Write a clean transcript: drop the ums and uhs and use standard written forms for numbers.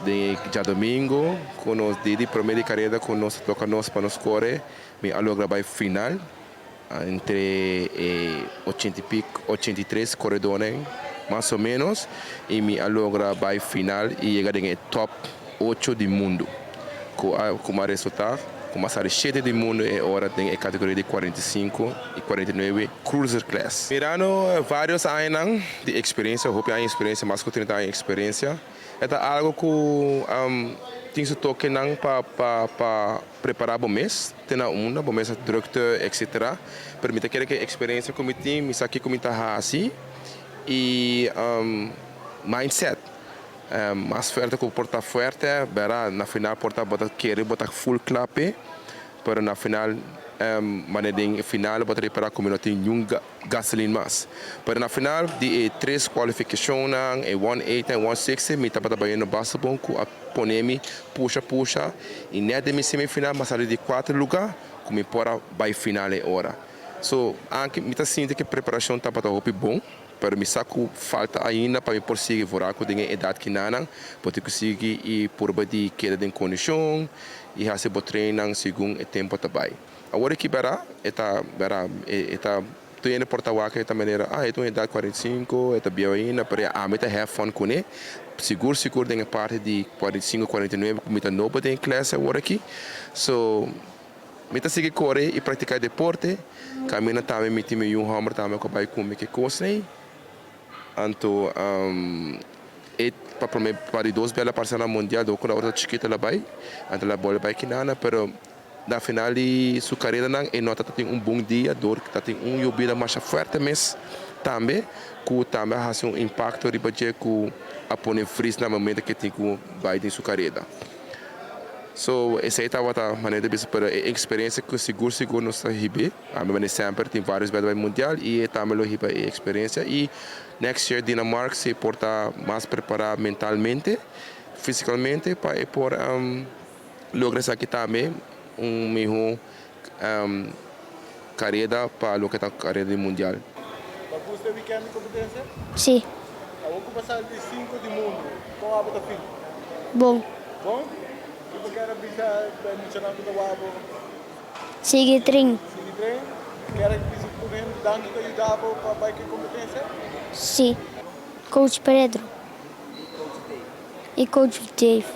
dia domingo, com nós de primeira carreira, com nós toca nós para nós correr, me alogra vai final entre 80 e pico, 83 corredores, mais ou menos, e me alogra vai final e chega em top 8 do mundo. Com o resultado, começar a 7 do mundo e agora tem a categoria de 45 e 49 Cruiser Class. Mirando vários anos de experiência, eu tenho experiência, mais que 30 anos de experiência. É algo que tem que toque para preparar o mês, tem o mês diretor, etc. Permite que a experiência como tem, me saque como está assim e mindset. Mais forte que o porta forte, verá na final porta botar full clape, para na final maneira final botar para como não tem nenhum gasolina mais. Para na final de 3 qualificações, 180 e 160, me estava trabalhando bastante bom com a ponemi puxa e net de semifinal mas ali de 4 lugares, como para vai final hora. So, anche me está sentindo que a preparação está para bom. Para me saco falta ainda para me conseguir voar com a idade que não, para conseguir ir por de queda de condição e fazer o treino segundo o tempo também. Agora que verá, tu indo porta waca de maneira, é uma idade 45, é bem ainda, para a meta have fun com ele. Seguro tem a parte de 45, 49, como está novo tem classe agora aqui. So, me está seguir correr e praticar deporte, caminha também me time hammer também com vai comer que coisa. Anto para 2 bela parcela mundial do que a outra chiquita lá vai, anto la bola vai que nada, pero na final de sua carreira não e nota tem bom dia, dor que tem jubila mais forte mas também que também faz impacto de budget que a pôr frizz na momento que tem que vai em sua carreira. So, essa é a maneira de para a experiência que seguro não está ribe. A minha sempre tem vários belo mundial e também a experiência e next year Dinamarca se porta mais preparado mentalmente, fisicamente para por lograr aqui também melhor carreira para lograr a carreira mundial. Você weekend de competência? Sim. Vamos começar de 5 do mundo. Qual é a bota fim? Bom. Bom? Você quer bisa mencionar que o abo? Sige tring. Sige trem? Quer bisa por exemplo dando que ajudava para bike competência? Sim. Coach Pedro. E Coach Dave.